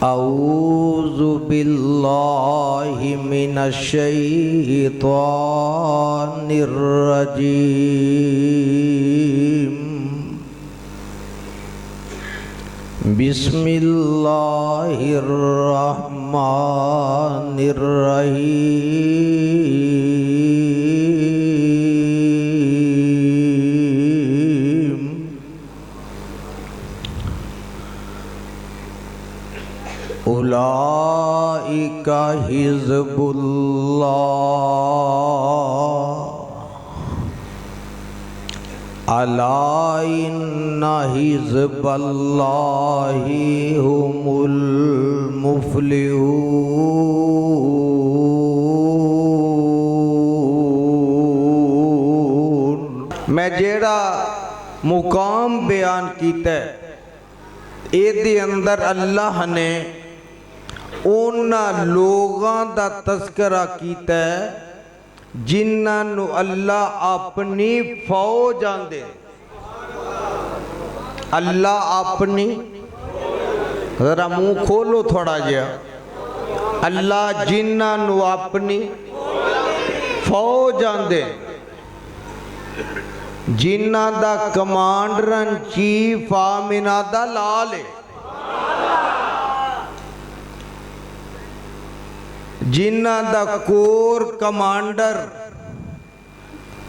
औज़ु बिल्लाहि मिनश्शैतानिर रजीम। बिस्मिल्लाहिर रहमानिर रहीम। उलाइका हिज़्बुल्लाह अला इन्ना हिज़्बल्लाहि हुमुल मुफ़्लिहून। मैं जेड़ा मुकाम बयान कीता इहदे अंदर अल्लाह ने उन्हां लोगां दा तज़किरा कीता जिन्हां नूं अल्लाह अपनी फौज आंदे। अल्लाह अपनी, जरा मुंह खोलो थोड़ा जिहा। अल्लाह जिन्हां नूं अपनी फौज आंदे, जिन्हां दा कमांडर इन चीफ आमिना दा लाल है, जिन्हां दा कोर कमांडर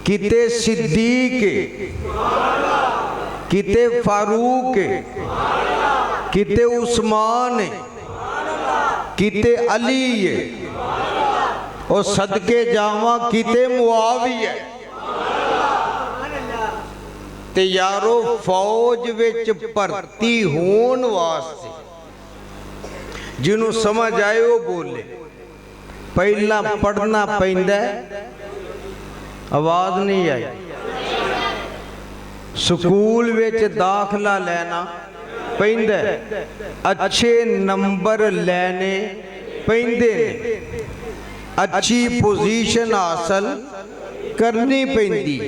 किते सिद्दीक है, किते फारूक है, किते उस्मान है, किते अली है, और सदके जावा किते मुआविया है। ते यारो फौज विच भर्ती होने वास्ते जिन्हों समझ आए वो बोले। पहला पढ़ना पैंदा, आवाज नहीं आई। स्कूल विच दाखला लेना पैंदा, अच्छे नंबर लेने पैंदे, अच्छी पोजीशन हासिल करनी पैंदी।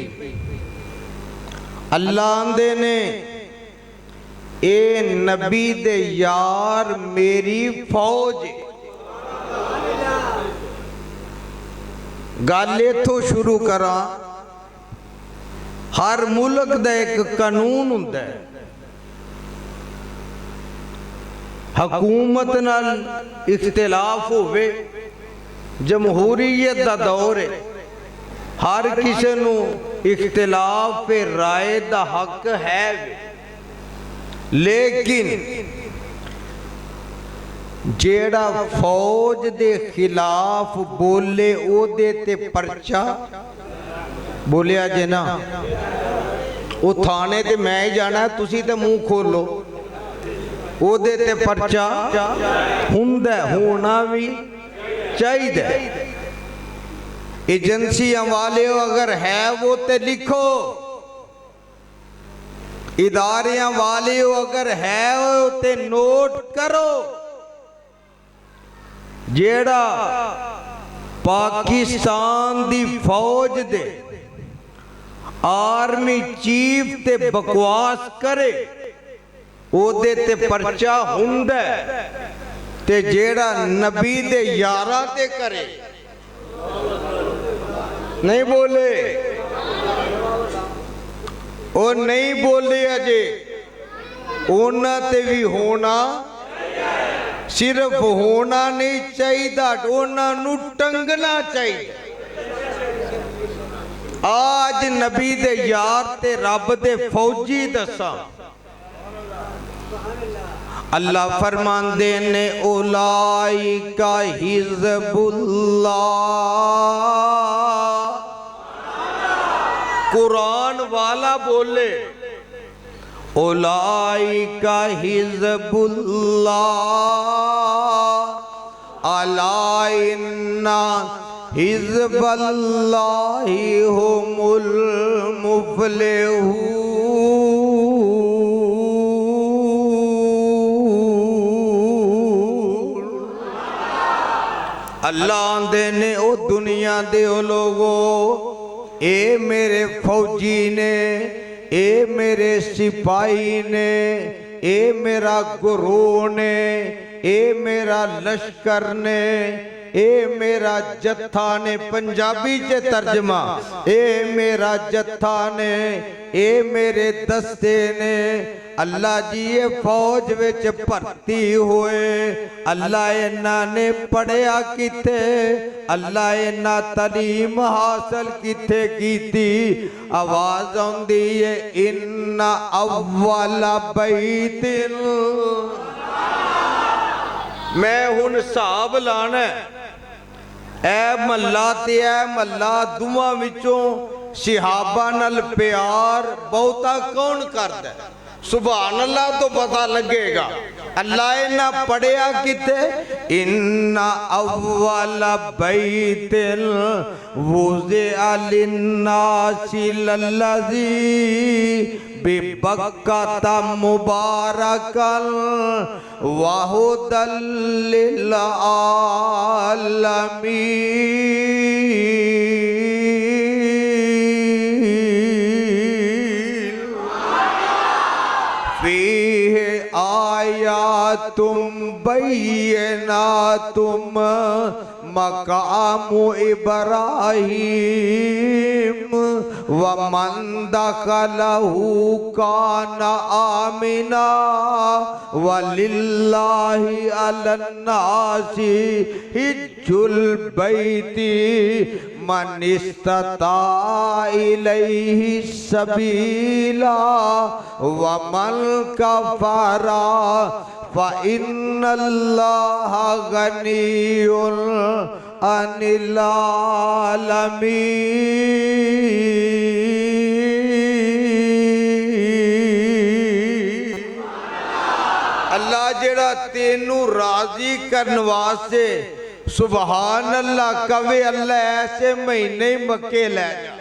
अल्लाह आंदे ने ए नबी दे यार मेरी फौज। गल इथों शुरू करा। हर मुल्क दा एक कानून हुंदा है, हुकूमत नाल इख्तिलाफ होवे, जमहूरीयत दा दौर है, हर किसी नूं इख्तिलाफ राय दा हक है। लेकिन जेड़ा फौज दे खिलाफ बोले ओदे ते परचा बोलिया जे ना, वो थाने ते मैं ही जाना, तुसी ते मुंह खोलो। ओदे ते परचा हुंदा, होना भी चाहिए। एजेंसियां वाले अगर है वो ते लिखो, इदारियां वाले अगर है वो ते नोट करो। जेड़ा पाकिस्तान दी फौज दे आर्मी चीफ ते बकवास करे ओदे ते परचा हुंदा, ते जेड़ा नबी दे यारा ते करे नहीं बोले, और नहीं बोले अजे उन्हां ते भी होना, सिर्फ होना नहीं चाहिए, उन्हां नूं टंगना चाहिए। आज नबी दे यार ते रब दे फौजी दसा अल्लाह फरमांदे ने उलाइका हिज़्बुल्लाह। कुरान वाला बोले उलाइका हिज़्बुल्लाह अला इन्ना हिज़्बल्लाहि हुमुल मुफ़्लिहून। अल्लाह आंदे ने ओ दुनिया दे ओ लोगो, ए मेरे फौजी ने, ए मेरे सिपाही ने, ए मेरा गुरु ने, ए मेरा लश्कर ने, ए मेरा जत्था ने, पंजाबी च तर्जमा, ए मेरा जत्था ने, ए मेरे दस्ते ने। अल्लाह जी ये फौज विच भर्ती होए, अल्लाह इन्हां ने पढ़िया किथे, अल्लाह इन्हां तालीम हासिल किथे कीती। आवाज आउंदी है इन्ना अव्वला बैतिल, मैं हुण हिसाब लाना ऐ महला ते ऐ महला दुआं विचों सिहाबा नाल प्यार बहुता कौन करदा है? सुभान अल्लाह तो पता लगेगा। अल्लाह ने पढ़िया किते, इन्ना अव्वला बैतिल वुज़िअ लिन्नासि लल्लज़ी बिबक्कता मुबारकन व हुदल लिल आलमीन। फीहे आयातुम बय्यिनातुम मकामु इब्राहीम व मन दखलहु काना आमिना वलिल्लाहि अलन्नासि हिज्जुल बैति मन इस्तता इलैहि सबीला व मन कफरा फ़इन्नल्लाह गनियुन अनिल आलमीन। अल्लाह जेड़ा तेनू राजी करने वास्ते सुभान अल्लाह कवे, अल्लाह ऐसे महीने मक्के लै जा।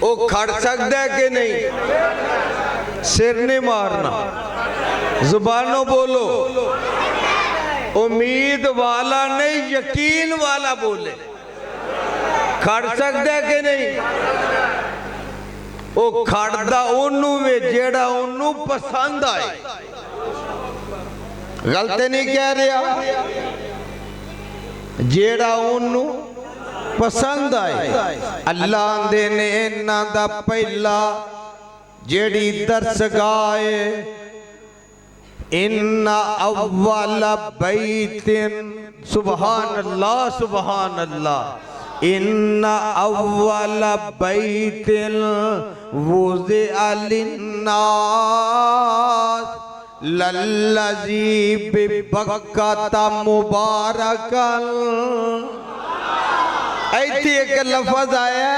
वो खड़ सकता है कि नहीं? सिर नहीं मारना, जुबानों बोलो। उम्मीद वाला नहीं, यकीन वाला बोले। खड़ सकता है कि नहीं? वो खड़दा ओनू वे जेड़ा ओनू पसंद आए। गलत नहीं कह रहा, जेड़ा ओनू पसंद आए। अल्लाह आंदे ने इन्हां दा पहला जेड़ी दर्स गाए, इन्ना अव्वला बैतिन, सुभान अल्लाह सुभान अल्लाह, इन्ना अव्वला बैतिन वुज़िअ लिन्नास लल्लज़ी बिबक्कता मुबारकन। ऐसे एक लफ्ज आया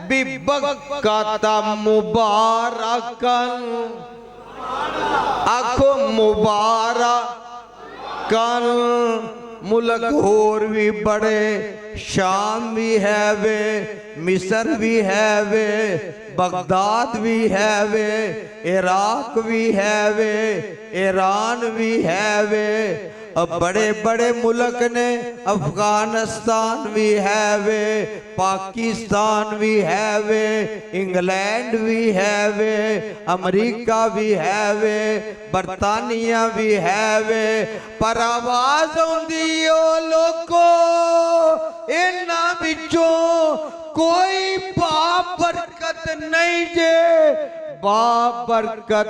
बिबक्कता मुबारकन, आखो मुबारकन। मुल्क होर भी बड़े, शाम भी है वे, मिस्र भी है वे, बगदाद भी है वे, इराक भी है वे, ईरान भी है वे। अब बड़े बड़े मुल्क ने, अफगानिस्तान भी है वे, पाकिस्तान भी है वे, इंग्लैंड भी है वे, अमेरिका भी है वे, बरतानिया भी है वे। पर आवाज आउंदी ओ लोको, इन्हां विचों कोई बाबरकत नहीं जे। बाबरकत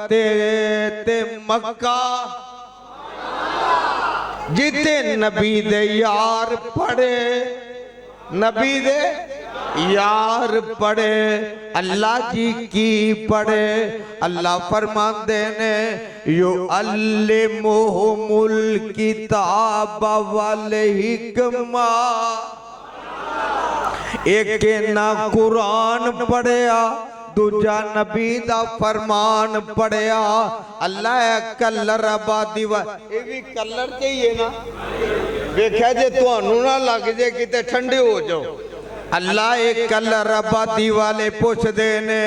ते मक्का जिते नबी दे यार पढ़े, नबी दे यार पढ़े, अल्लाह जी की पढ़े। अल्लाह फरमाते ने यो अल्लिमुहुमुल किताब वल हिकमा। एक ना कुरान पढ़िया, दूजा नबी दा फरमान पढ़िया। अल्लाह कलर आबादी वा ये भी कलर चाहिए ना, देखा जे तुहानू ना लग जे किते ठंडे हो जाओ। अल्लाह एक कलर आबादी वाले पुछदे ने,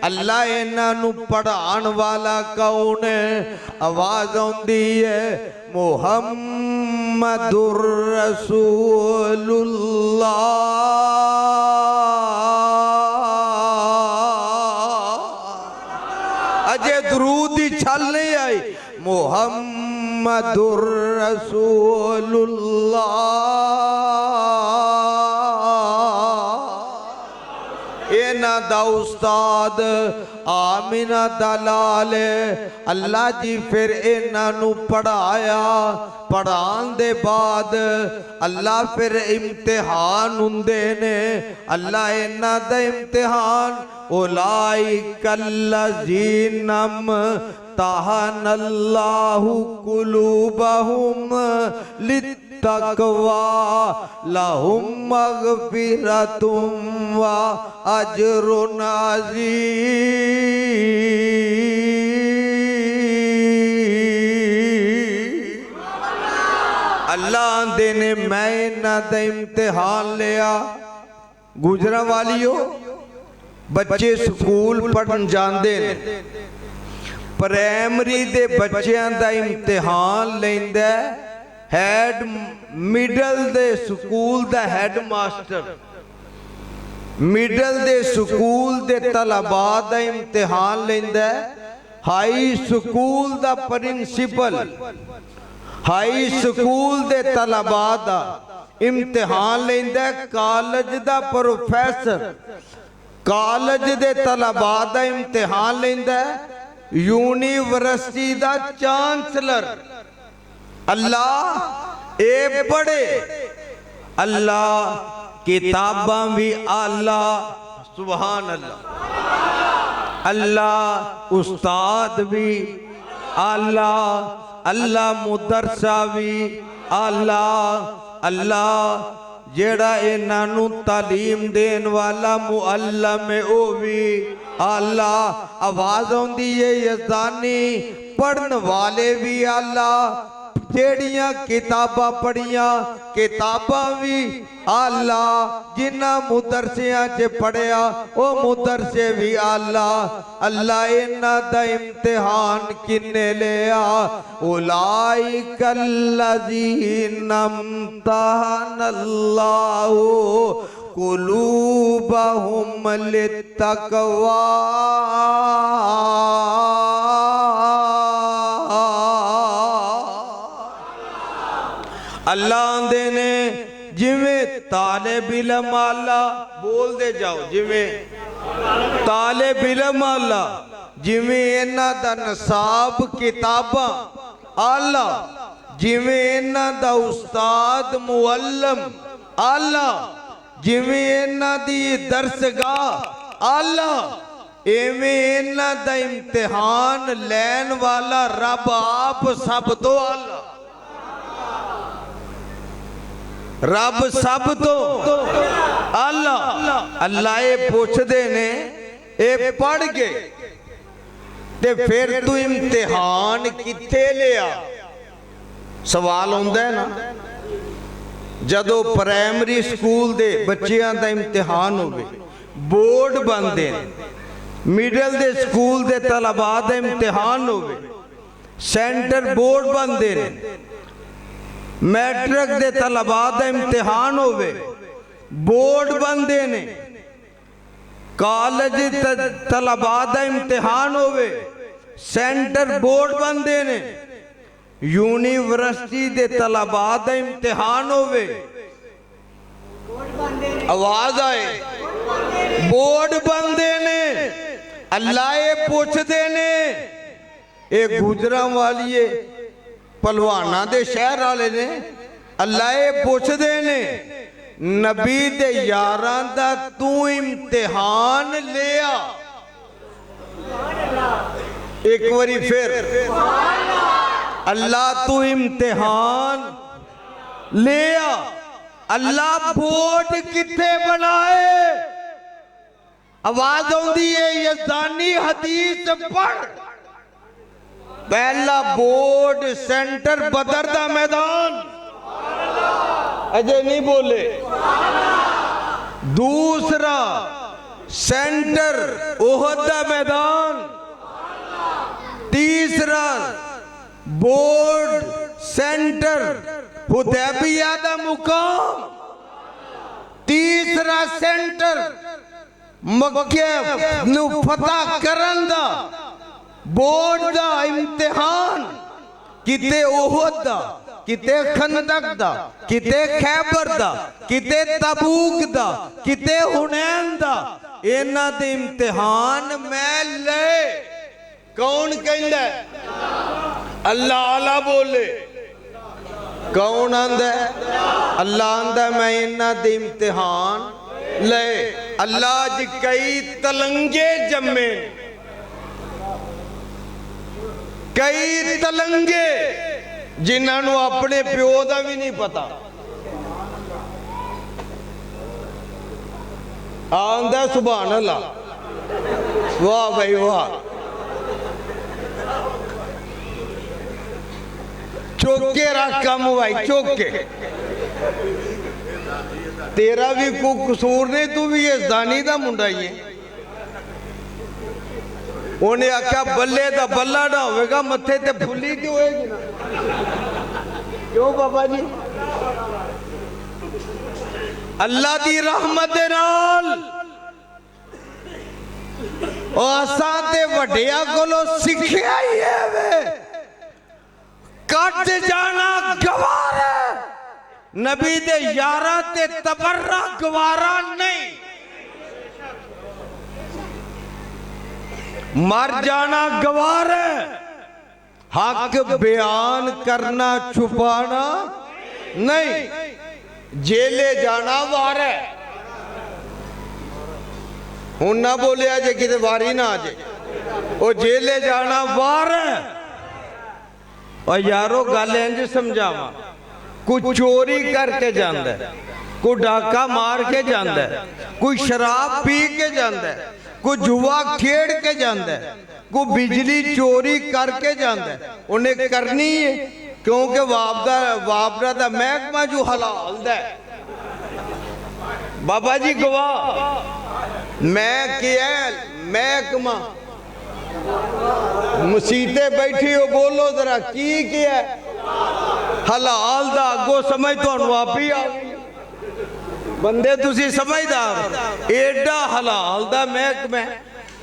अल्लाह इन्हां नू पढ़ाण वाला कौन है? आवाज आउंदी है मुहम्मदुर रसूलुल्लाह। अजे दरूद दी छल नहीं आई, मुहम्मदुर रसूलुल्लाह। इन्हां दा उस्ताद आमिना दलाल अल्लाह जी फिर इन्हां पढ़ाया। पढ़ाने दे बाद अल्लाह फिर इम्तिहान हुंदे ने। अल्लाह इन्हां दा इम्तिहान उलाइकल्लज़ीनम तहनल्लाहु कुलूबहुम लित्तक़वा लहुम मग़फ़िरतुम व अज्रुन अज़ीम। अल्लाह आंदे ने मैं इन्हां दा इम्तिहान लिया। गुजरा वालियो बच्चे स्कूल पढ़न जाते हैं। प्राइमरी दे बच्चों का इम्तिहान लेंदा हैड मिडल दे स्कूल दा हैड मास्टर। मिडल दे स्कूल दे तलबा दा इम्तिहान लेंदा हाई स्कूल दा प्रिंसिपल। हाई स्कूल दे तलबा दा इम्तिहान लेंदा कॉलेज दा प्रोफेसर। कॉलेज दे तलबा दा इम्तिहान लेंदा यूनिवर्सिटी दा चांसलर। अल्लाह ए बड़े अल्लाह किताबां भी आला। सुभान अल्लाह। अल्लाह उस्ताद भी आला। अल्लाह मुदरसा भी आला। अल्लाह जेड़ा इन्हां तालीम देन वाला मुअल्लम है वो भी आला। आवाज आउंदी है यज़दानी पढ़न वाले भी आला। जेड़ियां किताबां पढ़ियां किताबां भी आला। जिन्हां मुदरसियां च पढ़िया वो मुदरसे भी आला। अल्लाह इन्हां दा इम्तिहान किन्ने लिया उलाइकल्लज़ीना इम्तहनल्लाहु कुलूबहुम लित्तक़वा। अल्लाह आंदे ने जिवें तालिब इल्म आला। बोल दे जाओ जिवें तालिब इल्म आला। जिवें इन्हां दा नसाब किताबां आला। जिवें इन्हां दा उस्ताद मुअल्लम आला। जिवें इन्हां दी दरसगाह आला। एवें इन्हां दा इम्तिहान लैन वाला रब आप सब तो आला। रब सब तो आला। अल्लाह ये पूछते ने ये पढ़ के ते फिर तू इम्तिहान किथे लिया। सवाल होंदा है ना जदों प्राइमरी स्कूल दे बच्चियां दा इम्तिहान होवे बोर्ड बनदे मिडल दे स्कूल दे तलबा दा इम्तिहान होवे सेंटर बोर्ड बनदे ने। मैट्रिक दे तलबा दा इम्तिहान होवे बोर्ड बनदे ने। कॉलेज तलबा दा इम्तिहान होवे सेंटर बोर्ड बनदे ने। यूनिवर्सिटी दे तलबा दा इम्तिहान होवे आवाज आए बोर्ड बनदे ने। अल्लाह ये पूछदे ने ये गुजरां वालिए पलवाना दे शहर वाले ने। अल्लाह ये पूछदे ने नबी दे यारां दा तू इम्तिहान लिया। एक बारी फिर अल्लाह तू इम्तिहान लिया। अल्लाह बोर्ड किथे बनाए। आवाज आउंदी है यज़दानी हदीस पढ़। पहला बोर्ड सेंटर बदर दा मैदान अजय नहीं बोले। दूसरा सेंटर ओहद दा मैदान। तीसरा बोर्ड सेंटर हुदैबिया दा मुकाम। तीसरा सेंटर मक्के नु फतह करन दा बोर्ड दा इम्तिहान किते ओहद दा, किते खंदक दा, किते खैबर दा, किते तबूक दा, किते हुनैन दा। इन्हां दे इम्तिहान मैं ले। कौन कहंदा? अल्लाह आला बोले। कौन आंदा? अल्लाह आंदा मैं इन्हां दे इम्तिहान ले। अल्लाह जी कई तलंगे जम्मे, कई तलंगे जिन्होंने अपने प्यो का भी नहीं पता। आंदा सुभान अल्लाह, वाह भाई वाह। चौके रख कम भाई, चौके। तेरा भी कोई कसूर नहीं, तू भी यजदानी का मुंडा ही है। उन्हें आख्या बल्ले का बल्ला ना होगा, मत्थे ते फुली तो होएगी ना। क्यों बाबा जी? अल्लाह दी रहमत दे नाल असां ते वड्डियां कोलों सिक्खिया ही है वे, कट जाना गवारा। नबी दे यारा ते तबर्रा गवारा नहीं। मर जाना गवार है, हक बयान करना छुपाना नहीं। जेले जाना वार है। हूं ना बोलिया जे किते वारी ना आ जाए, वो जेले जाना वार है। और यारो गल इंज समझावा, कोई चोरी करके जांदा है, कोई डाका मार के जांदा है, कोई शराब पी के जांदा है, कोई जुआ खेड़ के जांदा है, कोई बिजली चोरी करके जांदा है। उन्हें करनी है क्योंकि वापरा दा महकमा जो हलाल दा है। बाबा जी गवाह, मैं क्या महकमा मसीते बैठी हो, बोलो जरा की क्या हलाल दा अगो समझ तो आप ही आ बंदे तुसी समझदार। एडा हलाल दा महकमा,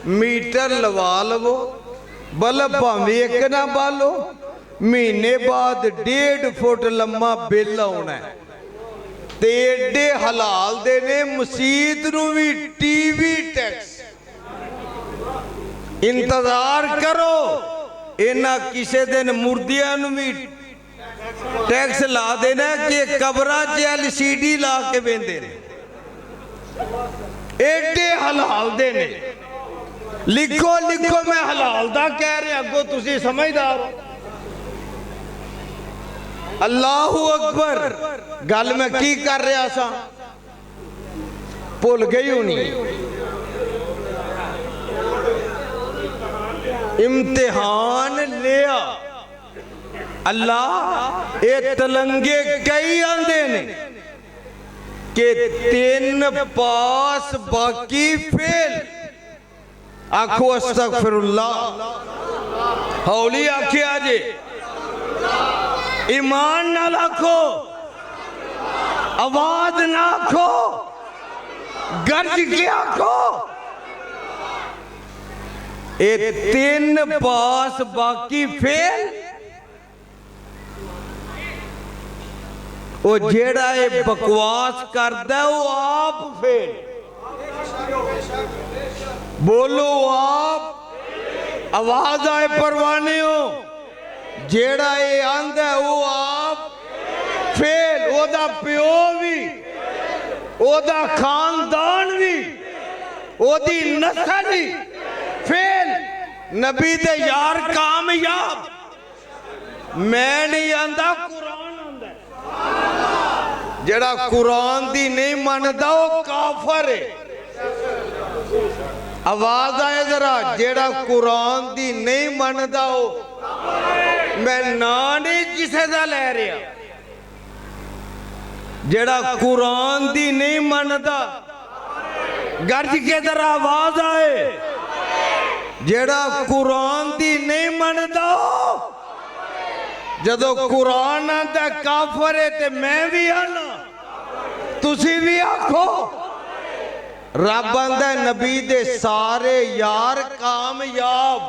मीटर लवा लवो, बल्ब भावें एक ना बालो, महीने बाद 1.5 फुट लम्मा बिल आना है। ते एडे हलाल दे ने मसीत नूं भी टीवी टैक्स। इंतजार करो, इन्हां किसे दिन मुर्दियां नूं भी टैक्स ला देना कि कबरां च LCD ला के बेंदे ने। एडे हलाल दे ने। लिखो लिखो, मैं हलाल दा कह रहा, अगो तुसी समझदार हो। अल्लाहु अकबर। गल मैं की कर रहा सा, भुल गई होनी। इम्तिहान लिया अल्लाह। ये तलंगे कई आंदे ने कि 3 पास बाकी फेल। आखो अस्तगफिरुल्लाह, हौली आखिया जे, ईमान ना लाखो, आवाज ना आखो, गर्ज के आखो। ये 3 पास बाकी फेल। वो जेड़ा ये बकवास करदा वो आप फेल। बोलो आप, आवाज आए परवाने हो। जेड़ा ये आंदा वो आप फेल। ओदा प्यो भी, ओदा खानदान भी, ओदी नस्ल भी फेल। नबी दे यार कामयाब। मैं नहीं आंदा, कुरान आंदा। जेड़ा कुरान दी नहीं मनदा वो काफर है। आवाज आए जरा, जेड़ा कुरान दी नहीं मनदा वो, मैं ना नहीं किसे दा ले रहा। जेड़ा कुरान दी नहीं मनदा, गर्ज के जरा आवाज आए। जेड़ा कुरान दी नहीं मनदा, जदों कुरान आंदा काफर है ते मैं भी आना, तुसी भी आखो। रब आंदा नबी दे सारे यार कामयाब।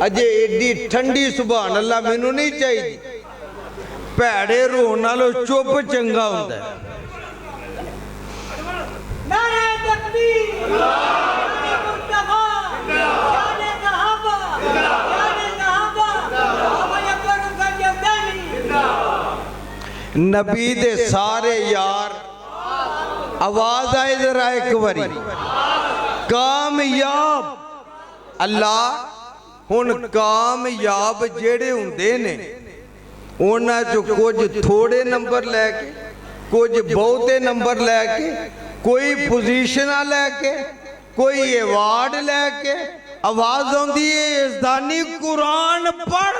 अजे एडी ठंडी सुभान अल्लाह मैनू नहीं चाहिए। भैड़े रोन नालों चुप चंगा हुंदा है। नारे तकबीर, नारे मुस्तफा, जाने सहाबा, जाने सहाबा, बाबा अकबर गंजदानी। नबी दे सारे यार, आवाज आए जरा एक बारी। कामयाब अल्लाह हुण कामयाब जेड़े हुंदे ने उन्हां चों कुछ थोड़े नंबर लैके, कुछ बहुते नंबर लैके, कोई पोजीशनां लैके, कोई अवार्ड लैके आवाज आउंदी है इज़दानी कुरान पढ़।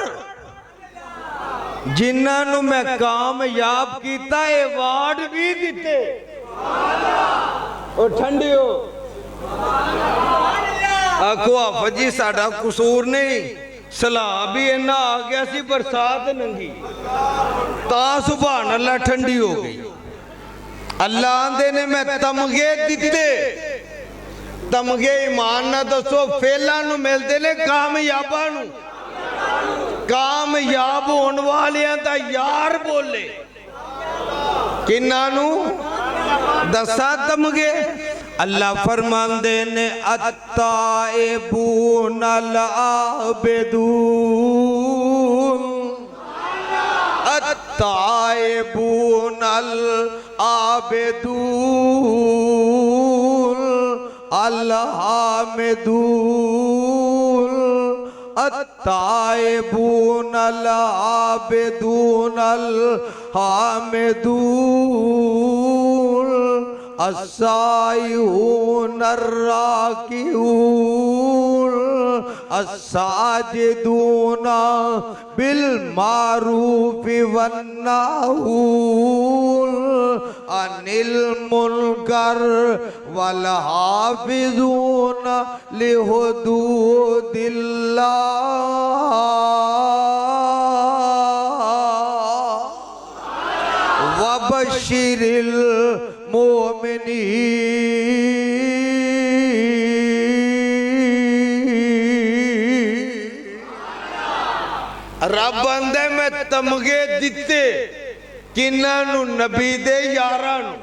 जिन्हां नूं मैं कामयाब कीता अवार्ड भी दिते। ओ ठंडियो आखो हाफिज जी साडा कसूर नहीं, सलाह भी इन्ना आ गया सी, बरसात नंगी ता सुभान अल्लाह ठंडी हो गई। अल्लाह आंदे ने मैं तमगे दिते। तमगे ईमान ना दसो फेलां नूं मिलदे ने कामयाबां नूं। कामयाब होने वालियां दा यार बोले किन्ना नूं दसा तमगे। अल्लाह फरमांदे ने अत्ताइबून अल आबिदून, अत्ताइबून अल आबिदून अल हामिदून, अत्ताइबून अल आबिदून अल हामिदून अस्साइऊन अर्राकिऊन अस्साजिदून बिल मारूफि वन्नाहून अनिल मुनकर वल हाफिजून लिहुदूदिल्लाह वबशिरिल रब आंदे मैं तमगे दिते किन्हां नूं नबी दे यारां नूं।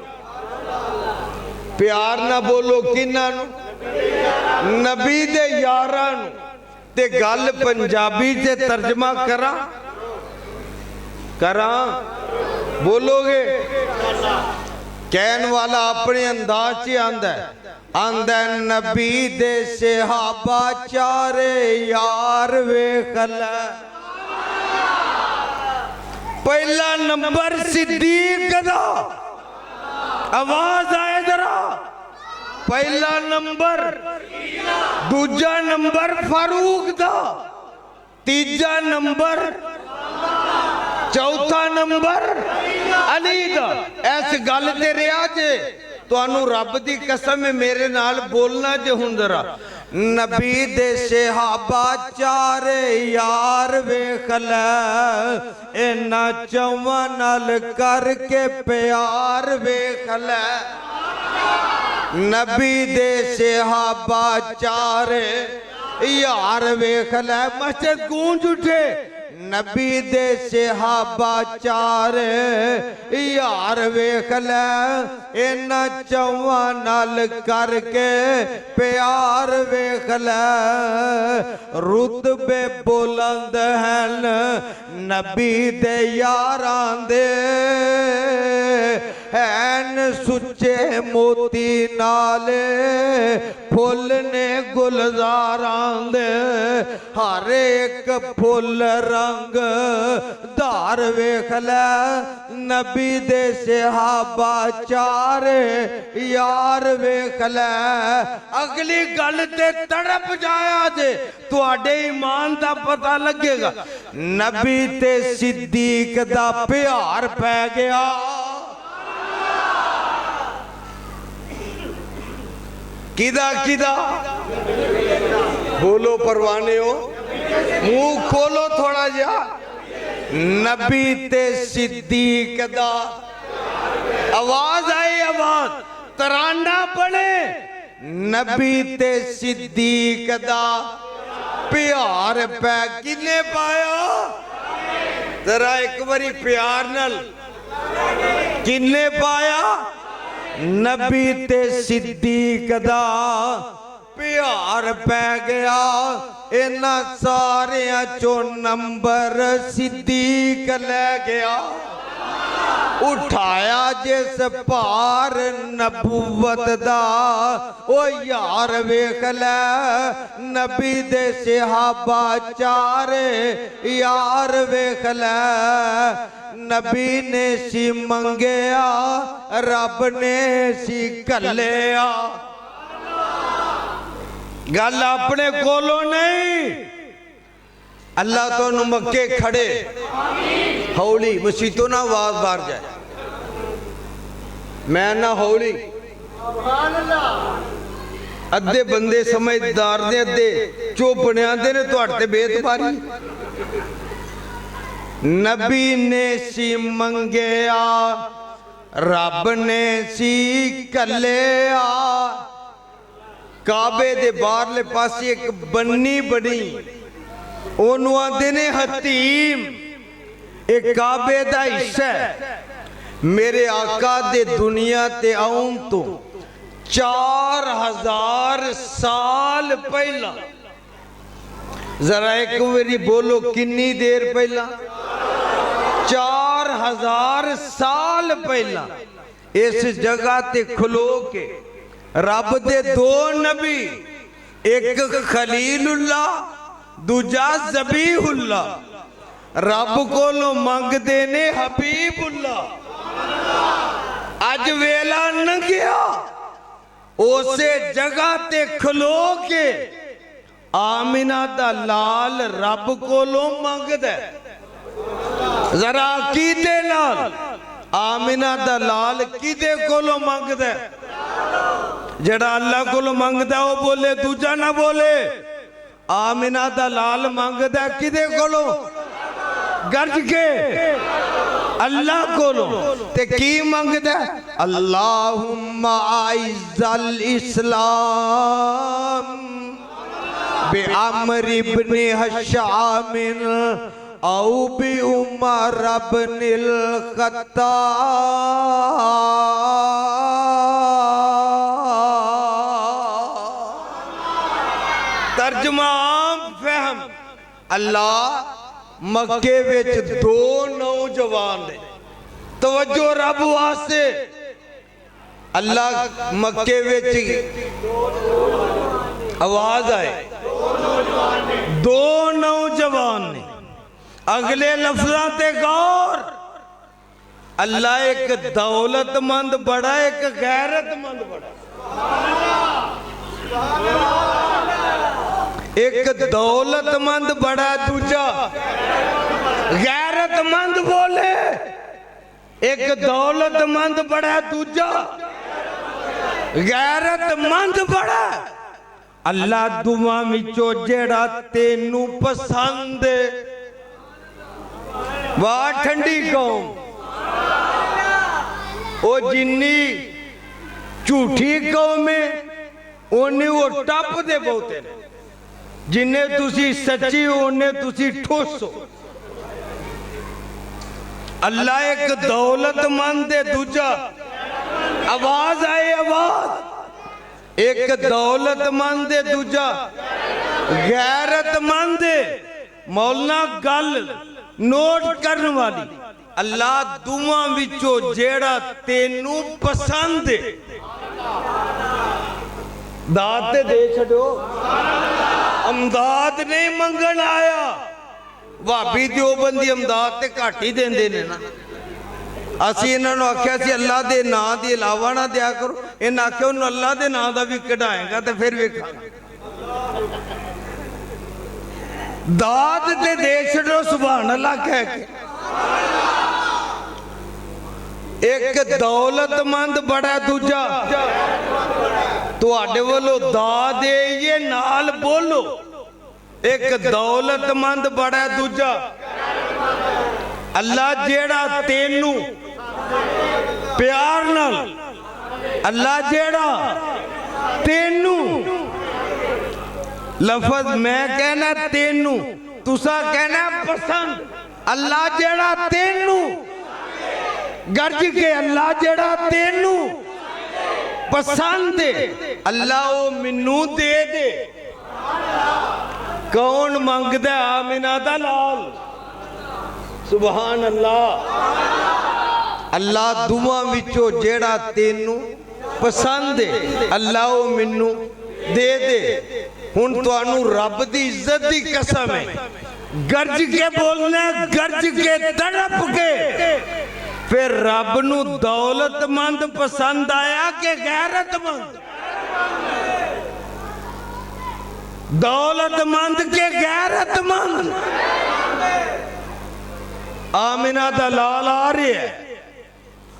प्यार ना बोलो किन्हां नूं नबी दे यारां नूं। ते गल पंजाबी च तर्जमा करा करा बोलोगे। कहन वाला अपने अंदाज च आंदा है, आंदा नबी दे सहाबा चारे यार वेख लै। पहला नंबर सिद्दीक दा, आवाज आए जरा। पहला नंबर, दूजा नंबर फारूक दा, तीजा नंबर, चौथा नंबर अली दा। इस गल ते रिया जे तुहानू रब दी कसम है मेरे नाल बोलना जे हुण जरा। नबी दे सहाबा चारे यार वेख लै, इन्ना चौवां नाल करके प्यार वेख लै। नबी दे सहाबा चारे यार वेख लै। मस्जिद गूंज उठे। नबी दे सहाबा चारे यार वेख लै, इन्हां चौवां नाल करके प्यार वेख लै। रुतबे बुलंद हैं नबी दे यारां दे, हैन सुच्चे मोती नाले फुल ने गुलजारां दे। हर एक फुल रंग धार वेख लै। नबी दे सहाबा चारे यार वेख लै। अगली गल ते तड़प जाया जे तुहाडे ईमान दा पता लगेगा। नबी ते सिद्दीक दा प्यार पै गया। किदा किदा बोलो परवाने हो, मुंह खोलो थोड़ा जा। नबी ते सिद्दीक दा, आवाज आई आवाज, तराना पड़े। नबी ते सिद्दीक दा प्यार पै किने पाया जरा एक बारी प्यार नाल किने पाया नबी ते सिद्दीक दा प्यार पै गया इन्ना सारियां चो नंबर सिद्दीक ले गया उठाया जिस भार नबूवत दा ओ यार वेख लै नबी दे सहाबा चारे यार वेख लै नबी ने सी मंगया रब ने सी कलिया गल अपने कोलों नहीं अल्लाह तो मक्के खड़े हौली मसीतों ना आवाज बाहर जाए मैं ना हौली अद्धे बंदे समझदार ने अद्धे चोपने आते ने तुहाडे ते बेतबारी नबी ने सी मंगया रब ने सी कलिया काबे दे बाहरले पासे एक बन्नी बनी ओनू आंदे ने हतीम एक काबे दा हिस्सा है मेरे आका दे दुनिया ते आउन तो 4000 साल पहला जरा एक बारी बोलो किन्नी देर पहला 4000 साल पहला इस जगह ते खलो के रब दे दो नबी एक खलीलुल्लाह दूजा ज़बीहुल्ला रब कोलों मंगदे ने हबीबुल्ला अज वेला लंघिया उसे जगह ते खलो के आमिना दा लाल रब कोलों मंगदा जरा कीदे नाल आमिना दा लाल किदे कोलों मंगदा जड़ा अल्लाह कोलों मंगदा वो बोले दूजा ना बोले आमिना दा लाल मंगदा किदे कोलों गरज के अल्लाह कोलों ते की मंगदा अल्लाहुम्मा आइज़ल इस्लाम बि अमर इब्न हशाम औ बि उमर इब्निल खत्ताब तर्जुमा फहम अल्लाह मक्के विच दो नौजवान ने तवज्जो रब वास्ते अल्लाह मक्के विच आवाज आए दो नौजवान ने अगले लफ्जां ते गौर अल्लाह एक दौलतमंद बड़ा एक गैरतमंद बड़ा एक दौलतमंद बड़ा दूजा गैरतमंद बोले एक दौलतमंद बड़ा दूजा गैरतमंद बड़ा अल्लाह दुआ विचों जेड़ा तेनू पसंद वाह ठंडी कौम ओ जिन्नी झूठी कौम है ओने वो टप दे बहुते ने जिन्ने तुसी सच्ची ओने तुसी ठोसो अल्लाह एक दौलतमंद है दूजा आवाज आए आवाज एक दौलतमंद है दूजा गैरतमंद है मौलाना गल नोट करने वाली अल्लाह दुआ विचों जेड़ा तेनू पसंद है दात दे छड़ो अमदाद नहीं मंगन आया भाभी देवबंदी अमदाद ते घट ही देंदे ने ना असी इन्हां नूं आख्या सी अल्लाह दे नां दे इलावा ना दिया करो इन्हां आख्या उन्होंने अल्लाह दे नां दा भी कढाएगा ते फिर वेखा दात ते दे छड़ो सुभान अल्लाह कह के एक दौलतमंद बड़ा दूजा तुहाडे वालों दाद ये नाल बोलो एक दौलतमंद बड़ा दूजा अल्लाह जेड़ा तेनू प्यार नाल अल्लाह जेड़ा तेनू लफज मैं कहना तेनू, तुसा कहना पसंद। अल्लाह जेड़ा तेनू गर्ज के, अल्लाह जेड़ा तेनू पसंद है, अल्लाह वो मैनू दे दे। कौन मंगदा आमिना दा लाल? सुभान अल्लाह। अल्लाह दुआ विचों जेड़ा तेनू पसंद है, अल्लाह वो मैनू दे दे। हुण तुहानू रब दी इज्जत दी कसम है, गर्ज के बोलना, गर्ज के तड़प के। फिर रब नू दौलतमंद पसंद आया कि गैरतमंद? दौलतमंद के गैरतमंद? आमिना दा लाल आ रहे है,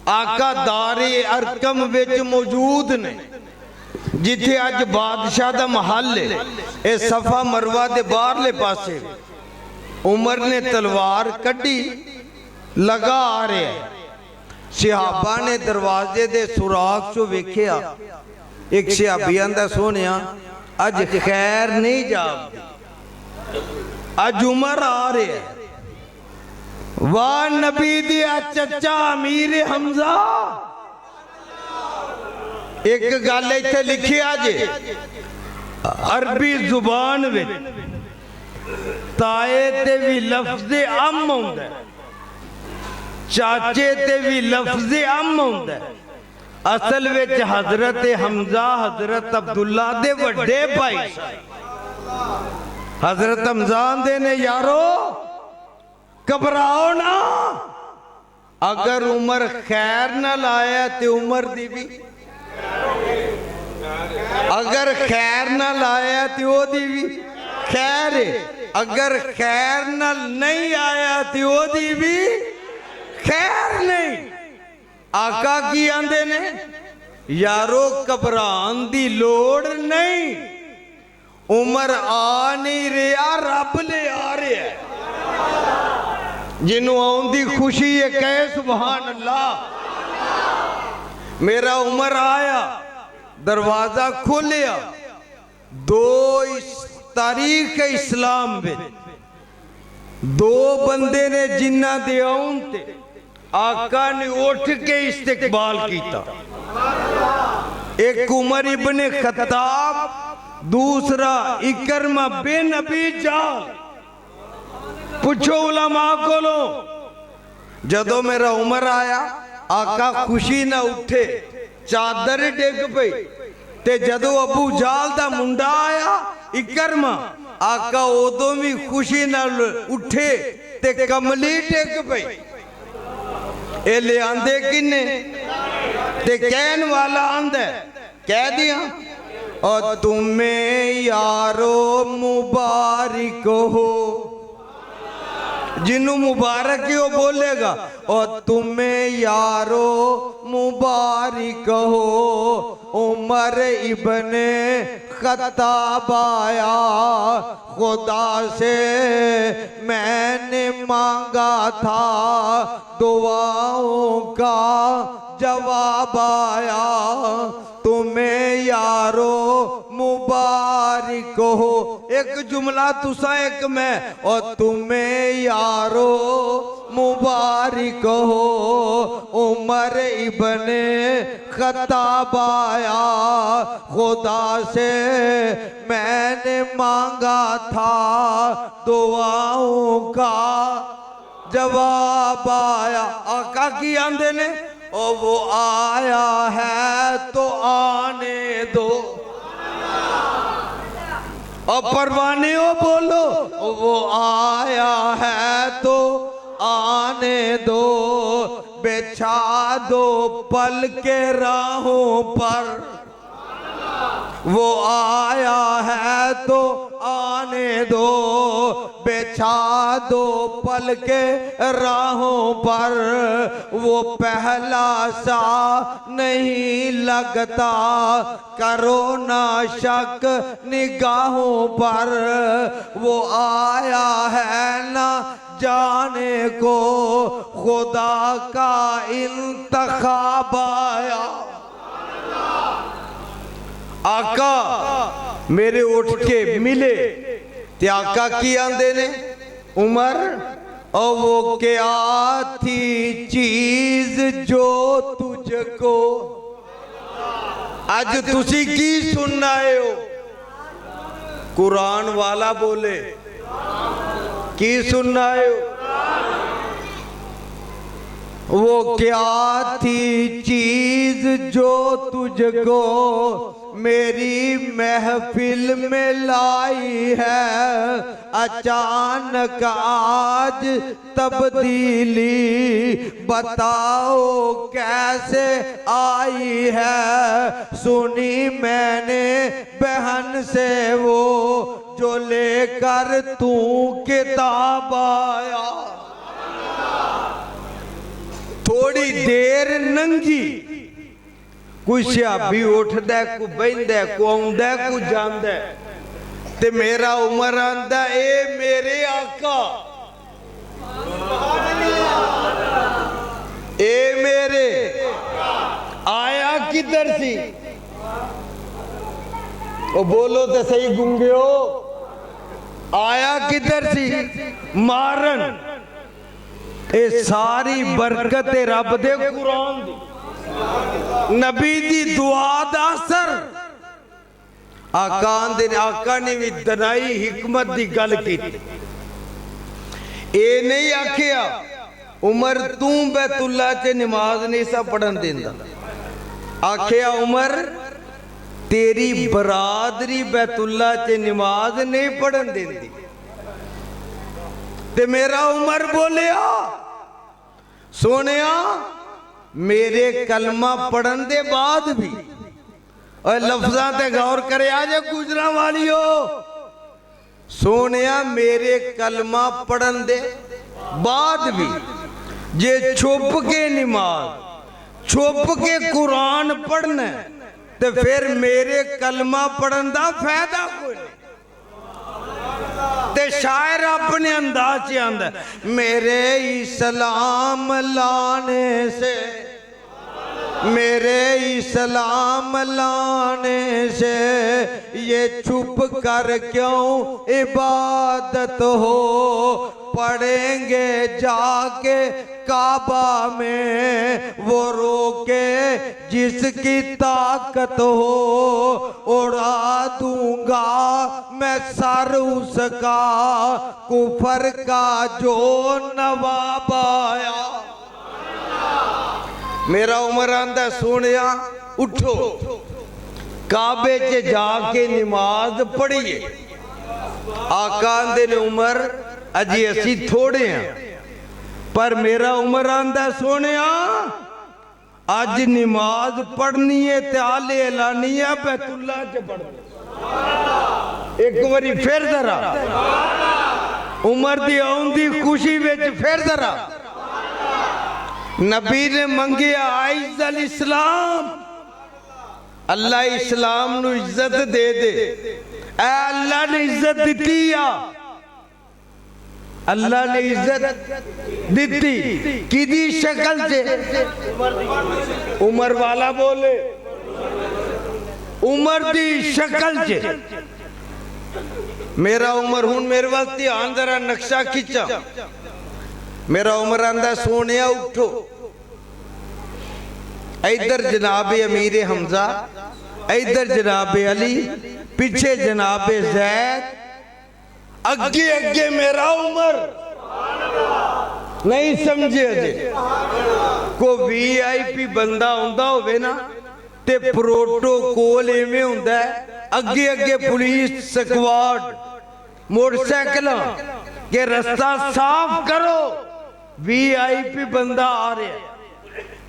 आका दारे अरकम विच मौजूद ने, जिथे अज बादशाह दा महल है। ए सफा मरवा दे बाहरले पासे उमर ने तलवार कड्डी, लगा आ रहे है। सिहाबा ने दरवाजे दे सुराख चो वेखिया। एक सिहाबी आंदा सोनिया अज खैर नहीं जापदी, अज उमर आ रहे है। वाह नबी दिया चचा अमीर हमजा। एक गल इत्थे लिखी जे अरबी जुबान विच ताए ते भी लफ्ज़ अम होंदा है, चाचे ते भी लफ्ज़ अम होंदा है। असल विच हजरत हमजा हजरत अब्दुल्ला दे वड्डे भाई। हजरत हमजा दे ने यारो घबराओ ना, अगर उमर खैर न लाया तो उमर दी भी, अगर खैर न लाया तो ओदी भी खैर है, अगर खैर न नहीं आया तो ओदी भी खैर नहीं। आका की आंदे ने यारो घबरान दी लोड़ नहीं, उमर आ नहीं रहा, रब ले आ रहा है। जिन्हों आउंदी खुशी है कहे सुभान अल्लाह। मेरा उमर आया, दरवाजा खोलिया। 2 तारीख इस्लाम में 2 बंदे ने जिन्ना दे आउन ते आका ने उठ के इस्तिकबाल किया। एक उमर इब्ने खत्ताब, दूसरा इकरमा बिन अबी जाल। पूछो उलमा कोलो। जदों मेरा उमर आया, आका खुशी ना उठे, चादर डिग पई। ते जदों अबू जाल दा मुंडा आया इकरमा, आका उदों भी खुशी नाल उठे ते कमली डिग पई। ए ले आंदे किने ते कहन वाला आंदा, कह दिया और तुम्हें यारो मुबारक हो। जिन्हों मुबारक ही वो बोलेगा और तुम्हें यारो मुबारक हो। उमर इब्ने खत्ताब आया, खुदा से मैंने मांगा था, दुआओं का जवाब आया। तुम्हें यारो मुबारक हो। एक जुमला तुसा एक मैं, और तुम्हें यारो मुबारक हो। उमर इब्ने खत्ताब आया, खुदा से मैंने मांगा था, दुआओं का जवाब आया। आका की आंदे ने ओ वो आया है तो आने दो। और परवाने हो बोलो, वो आया है तो आने दो। बिछा दो पल के राहों पर, वो आया है तो आने दो। बिछा दो पल के राहों पर, वो पहला सा नहीं लगता, करो ना शक निगाहों पर। वो आया है ना जाने को, खुदा का इंतखाब आया। आका मेरे उठ के मिले ते आका की आंदे ने उमर ओ वो क्या थी चीज जो तुझको आज तुसी की सुनना है हो कुरान वाला बोले की सुनना है वो क्या थी चीज जो तुझको मेरी महफिल में लाई है अचानक आज तब्दीली बताओ कैसे आई है सुनी मैंने बहन से वो जो लेकर तू किताब आया थोड़ी देर नंगी कोई सियाबी उठदा को बहिंदा को आउंदा को जांदा ते मेरा उमर आंदा ए मेरे आका ए मेरे आया किधर सी ओ बोलो तो सही गूंगे हो आया किधर सी मारन ए सारी बरकत रब दे कुरान दी नबी दी दुआ दा असर आका ने भी दनाई हिकमत दी गल की ए नहीं आखिया उमर तू बैतुल्ला च नमाज नहीं सा पढ़न देंदा आखिया उमर तेरी बरादरी बैतुल्ला च नमाज नहीं पढ़न देंदी ते मेरा उमर बोलिया सोनिया मेरे कलमा पढ़न दे बाद भी और लफ्जा ते गौर करे आज गुजरा वाली हो सोनिया मेरे कलमा पढ़न दे बाद भी जे छुप के नमाज छुप के कुरान पढ़ना ते फिर मेरे कलमा पढ़न दा फायदा कोई नहीं ते शायर अपने अंदाज से आंदा मेरे इस्लाम लाने से मेरे इस्लाम लाने से ये छुप कर क्यों इबादत हो पढ़ेंगे जाके काबा में वो रोके जिसकी ताकत हो उड़ा दूंगा मैं सर उसका कुफर का जो नवाब आया मेरा उमर आंदा सोनिया उठो काबे च जाके नमाज पढ़िए आका आंदे ने उमर अजी असी थोड़े हैं पर मेरा उमर आंदा सोनिया अज नमाज पढ़नी है ते आले ऐलानी है बैतुल्ला च पढ़नी एक बारी फिर जरा उमर दी आउंदी खुशी विच फिर जरा नबी ने मंगे आइज़ल इस्लाम अल्लाह इस्लाम नु इज्जत दे दे ऐ अल्लाह ने इज्जत दी अल्लाह ने इज्जत दी किदी शक्ल से उमर वाला बोले उमर दी शक्ल से मेरा उमर हूं मेरे वाल ध्यान जरा नक्शा खींचा मेरा उमर आंदा सोनिया उठो इधर जनाबे अमीर हमजा इधर जनाबे अली पीछे जनाबे जैद अगे अगे मेरा उमर नहीं समझे अजे को वीआईपी बंदा हुंदा होवे ना ते प्रोटोकॉल एवें हुंदा अगे अगे पुलिस स्क्वाड मोटरसाइकिल के रास्ता साफ करो वीआईपी बंदा आ रहा है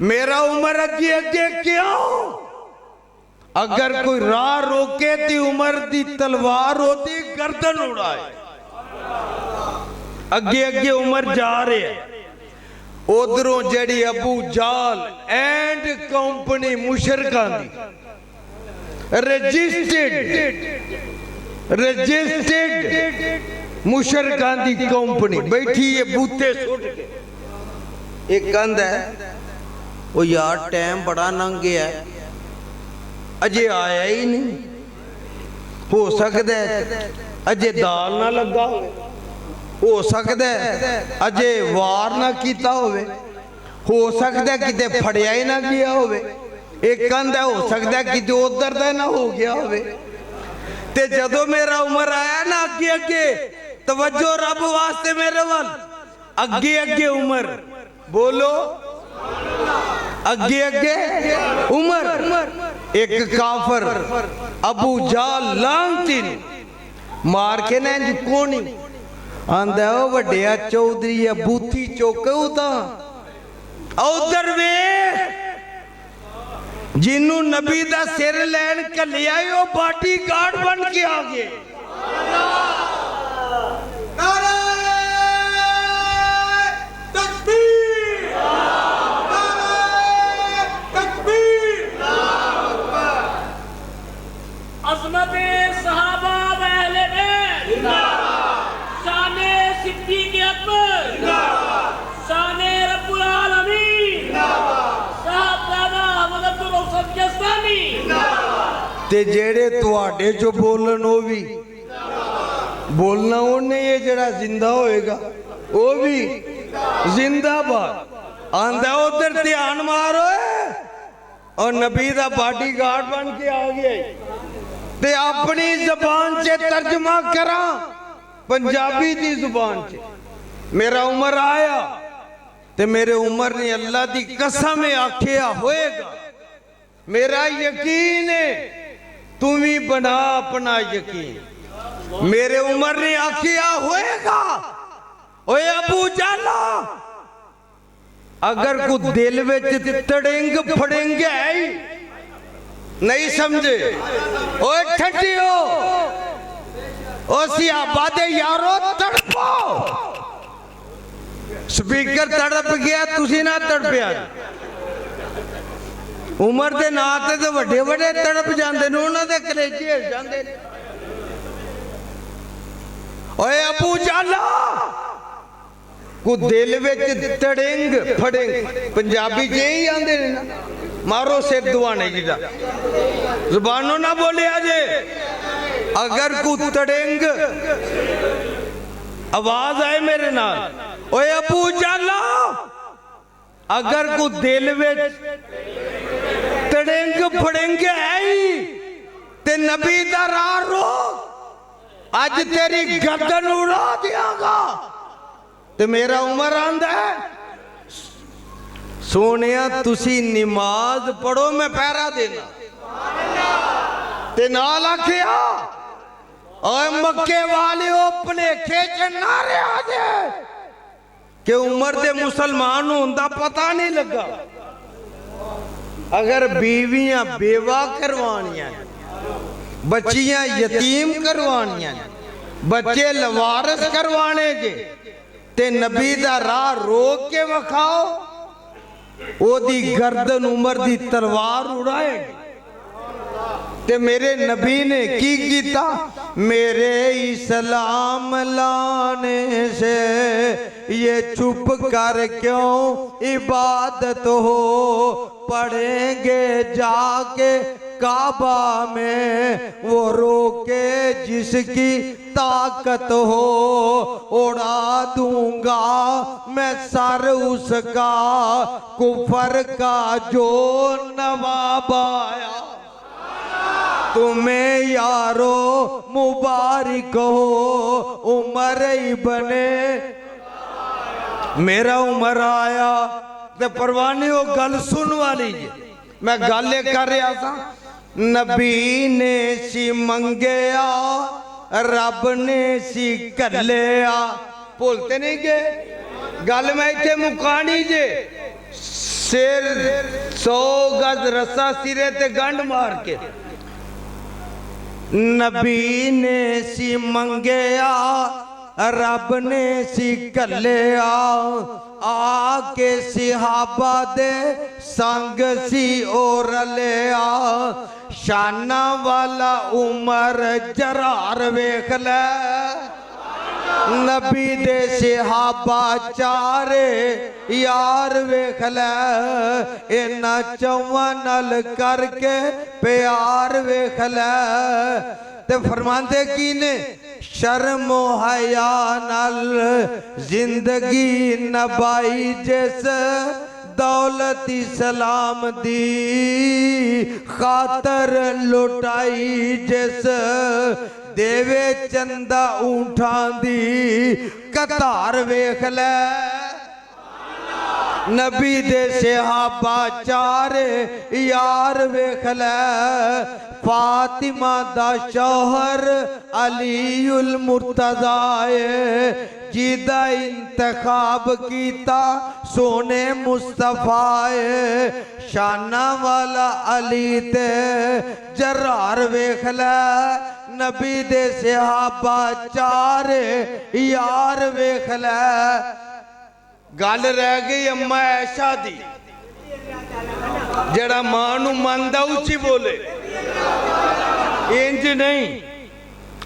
मेरा उमर अगे अगे क्यों अगर कोई राह रोके तो उमर दी तलवार होती गर्दन उड़ाए अगे अगे उमर जा रहे हैं उधरों जड़ी अबू जाल एंड कंपनी मुशरका दी रजिस्टर्ड मुशरका दी कंपनी बैठी है बूते सुट के एक कंध है वो यार टाइम बड़ा लंघ गया अजे आया ही नहीं हो सकता है अजे दाल ना लगा हो सकता है अजे वार ना कीता हो सकता है किते फड़िया ही ना गया हो एक कहता हो सकता है किते उधर का ना हो गया हो ते जदों मेरा उम्र आया ना अगे अगे तवज्जो रब वास्ते मेरे वाल अगे अगे उम्र बोलो अगे अगे उम्र एक काफर अबू जाल लांतिन मार के ना कोनी आंदा ओ वड्डिया चौधरी बूथी चौके उधर वे जिन्नू नबी दा सिर लैन कलिया ओ बाटी गार्ड बन के आ गए अज़मते सहाबा व अहले बैत शाने सिद्दीक़ अकबर शाने रब्बुल आलमीन साहबजादा अहमद अब्दुल रऊफ़ यज़दानी ते जेड़े तुहाडे जो बोलन ओ भी बोलना उन्हें ये जड़ा जिंदा होएगा वो भी जिंदाबाद आंदा उधर ध्यान मारो और नबी दा बॉडी गार्ड बन के आ गया ते अपनी जबान से तर्जमा करा पंजाबी दी जुबान से मेरा उमर आया ते मेरे उमर ने अल्लाह दी कसम आखिया होएगा मेरा यकीन है तू भी बना अपना यकीन मेरे उमर ने आखिया होएगा ओए अबू जाला अगर को दिल में तड़ेंग फड़ेंगे है नहीं समझे ओए ठटियो ओ सियाबा दे यारो तड़पो स्पीकर तड़प गया तुसी ना तड़पिया उम्र दे नाते ते वड्डे वड्डे तड़प जांदे ने उन्हां दे कलेजे हिल जांदे ने ओए अबू जाला को दिल विच तड़ेंग फड़ेंग पंजाबी च ही आंदे ने ना मारो सिर दुआने जी जुबानों ना बोले आजे अगर को तड़ेंग आवाज आए मेरे नाल ओए अबू जाला अगर को दिल विच तड़ेंग फड़ेंग है ही ते नबी दा राह रोक आज तेरी गर्दन उड़ा दियागा ते मेरा उमर आंदा है सोने तुसी नमाज पढ़ो मैं पहरा देना ते नाल आखिया ओए मक्के वाले भलेखे च ना रहा जे कि उम्र दे मुसलमान होंदा पता नहीं लगा अगर बीवियां बेवा करवानियां बच्चियां यतीम करवानियां बच्चे लवारस करवाने जे ते नबी दा राह रोक के वखाओ ओदी गर्दन उमर दी तलवार उड़ाएगी ते मेरे नबी ने की कीता मेरे इस्लाम लाने से ये चुप कर क्यों इबादत हो पढ़ेंगे जाके काबा में वो रोके जिसकी ताकत हो उड़ा दूंगा मैं सर उसका कुफर का जो नवाब आया तुम्हें यारो मुबारक हो उमर ही बने मेरा उमर आया ते परवानी वो गल सुन वाली मैं गल कर रहा था नबी ने सी मंगया रब ने सी कलिया भूलते नहीं गए गल मैं इतने मुकानी जे सिर 100 गज रस्सा सिरे ते गंढ मार के नबी ने सी मंगया रब ने सी कलिया आके सिहाबा दे संग सी और लिया शाना वाला उमर जरार वेख ले नबी दे सिहाबा चारे यार वेख ले इन्ना चौवां नल करके प्यार वेख ले ते फरमांदे की ने शर्म हया नाल जिंदगी नबाई जिस दौलत इस्लाम दी खातर लुटाई जिस देवे चंदा ऊंठां दी कतार वेख लै नबी दे सहाबा चार यार वेख लै फातिमा दा शौहर अलीउल मुर्तज़ा जिदा इंतखाब कीता सोने मुस्तफा शाना वाला अली ते जरार वेख लै नबी दे सहाबा चार यार वेख लै गल रह गई अम्मा ऐशा दी जड़ा मां नू मनदा उच्ची बोले इंज नहीं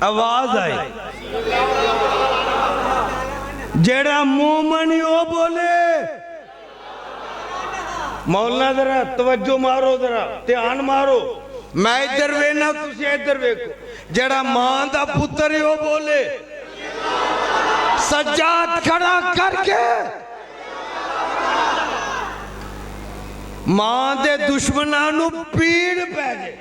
आवाज आई जड़ा मोमन ओ बोले मौलाना जरा तवज्जो मारो जरा ध्यान मारो मैं इधर वेना तुसी इधर वेखो जड़ा मां दा पुत्र ओ बोले सज्जाद खड़ा करके मां दे दुश्मनां नू पीड़ पै गई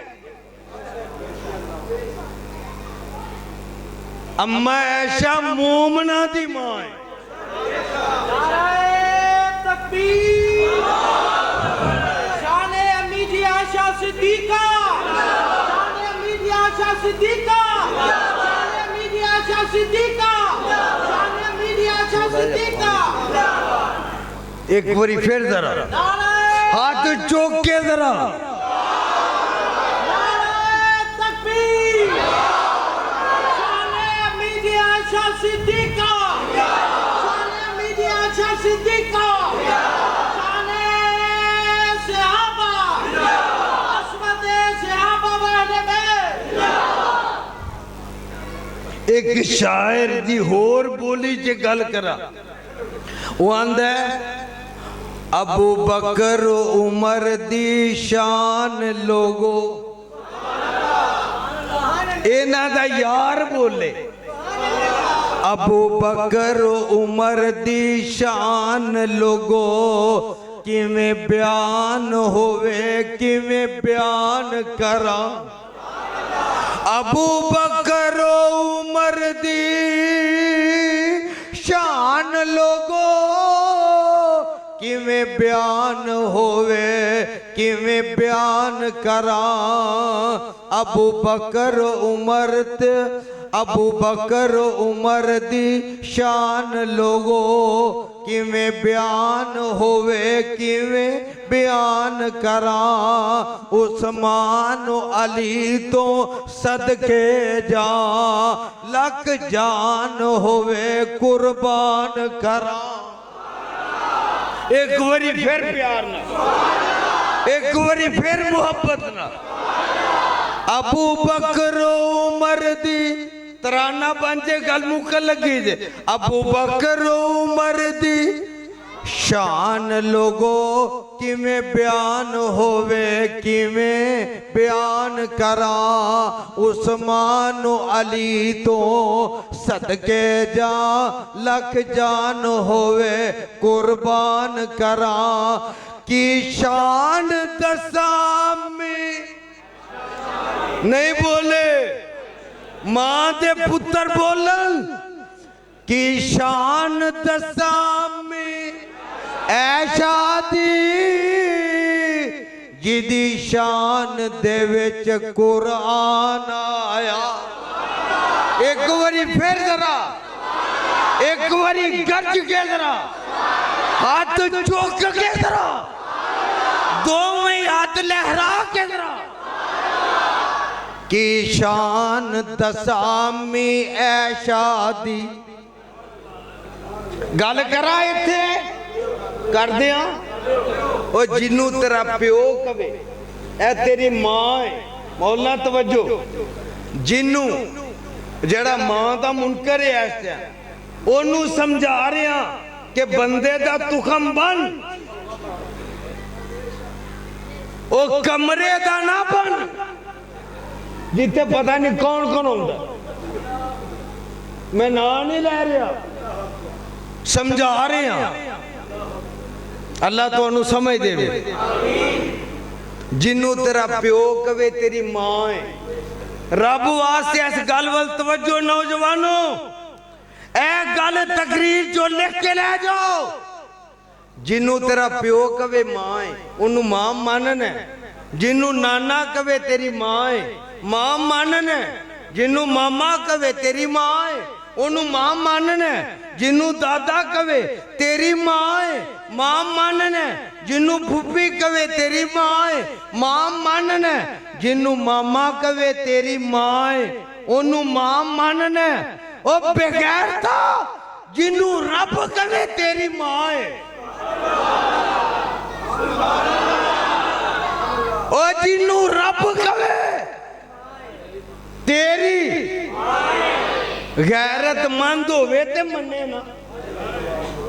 अम्मा ऐशा मोमना दी मां है तकबीर शाने अम्मी दी आशा सिद्दीका शाने अम्मी दी आशा सिद्दीका शाने अम्मी दी आशा सिद्दीका शाने अम्मी दी आशा सिद्दीका एक बारी फिर जरा हाथ चौक के जरा तकबीर शाने अम्मी दी आशा सिद्दीका शाने अम्मी दी आशा सिद्दीका शाने सहाबा अस्मत सहाबा वाले में एक शायर दी होर बोली च गल करा वो आंदा है अबू बकर उमर दी शान लोगो इन्हां दा यार बोले अबू बकर उमर दी शान लोगो किवें बयान होवे किवें बयान करा अबू बकर उमर दी शान लोगो किवें बयान होवे किवें बयान करा अबू बकर उमर दी शान लोगो किवें बयान होवे किवें बयान करा उस्मान अली तो सदके जा लख जान होवे कुर्बान करा एक बारी फिर प्यार ना एक बारी फिर मोहब्बत ना अबू बकर उमर दी तराना बंजे गल मुक लगी जे अबू बकर उमर दी शान लोगो किवें बयान होवे किवें बयान करा उस्मान अली तो सदके जा लख जान होवे कुर्बान करा की शान दसामी नहीं बोले मां दे पुत्र बोलन की शान दसामी ऐशा दी जिदी शान दे विच कुरान आया एक बारी फिर जरा एक बारी गज के जरा हाथ चौक के जरा दोवें हाथ लहरा के जरा की शान दसामी ऐशा दी गल करा इत्थे कर दिया ओ जिन्नू तेरा प्यो कवे ए तेरी मां है मौला तवज्जो जिन्नू जेड़ा मां दा मुनकर है इस टाइम ओनू समझा रहे कि बंदे दा तुखम बन ओ कमरे दा ना बन जिथे पता नहीं कौन कौन होता। मैं ना नहीं लै रहा, समझा रहे हैं। अल्लाह तुहानू समझ देवे। जिन्नू तेरा प्यो कवे तेरी मां है, रब वास्ते इस गल वल तवज्जो नौजवानों, ए गल तकरीर जो लिख के ले जाओ। जिन्नू तेरा प्यो कवे मां है उन्नू मां मानना है, जिन्नू नाना कवे तेरी मां है मां मानना है, जिन्नू मामा कवे तेरी मां है उन्नू मां मानना है, जिन्नू दादा कवे तेरी मां है मां मानना है, जिन्नू फुफी कवे तेरी मां है मां मानना है, जिन्नू मामा कवे तेरी मां है उन्नू मां मानना है। ओ बेगैरता जिन्नू रब कवे तेरी मां है, ओ जिन्नू रब कवे तेरी गैरतमंद होवे ते मन्ने ना,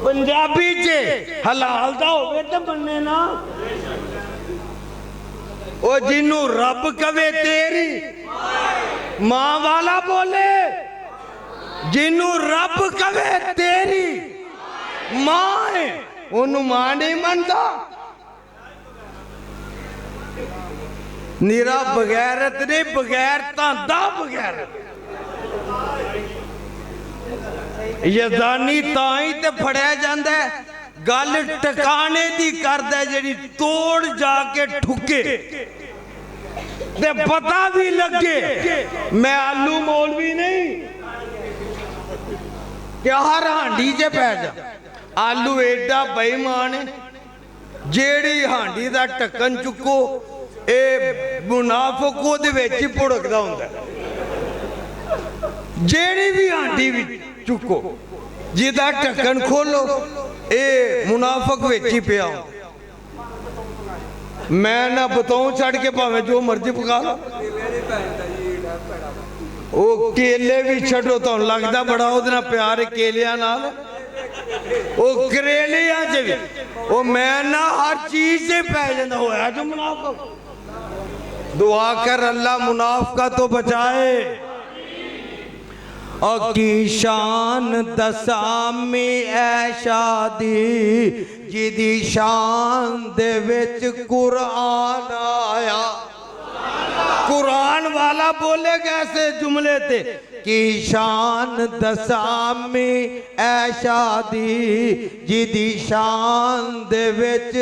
पंजाबी च हलाल दा होवे ते मन्ने ना। ओ जिन्नू रब कवे तेरी मां वाला बोले, जिन्नू रब कवे तेरी मां है उन्नू मां नहीं मनता। निरा बगैरत नहीं, बगैरता दा बगैरत। यजानी ताई ते फड़िया जांदा है, गल टकाने दी करदा है, जेड़ी तोड़ जाके ठुके ते पता भी लगे। मैं आलू मौलवी नहीं क्या हर हांडी च पै जा। आलू एडा बेईमान है, जेड़ी हांडी दा ढक्कन चुको ए मुनाफिक ओदे विच ही भुड़कदा हुंदा। जेड़ी भी हांडी भी चुको जिदा ढक्कन खोलो ए मुनाफिक विच ही पिया। मैं ना बताऊं छड़ के भावे जो मर्जी पका लो। ओ केले भी छड़ो तो लगता बड़ा ओदे नाल प्यार है केलियां नाल। ओ करेलियां च भी ओ मैं ना हर चीज से पै जांदा होया जो मुनाफिक। दुआ कर अल्लाह मुनाफिका तो बचाए। की शान दसामी ऐशा दी जिदी शान दे विच कुरान आया। कुरान वाला बोलेगा ऐसे जुमले थे की शान दसामी ऐशा दी जिदी शान दे विच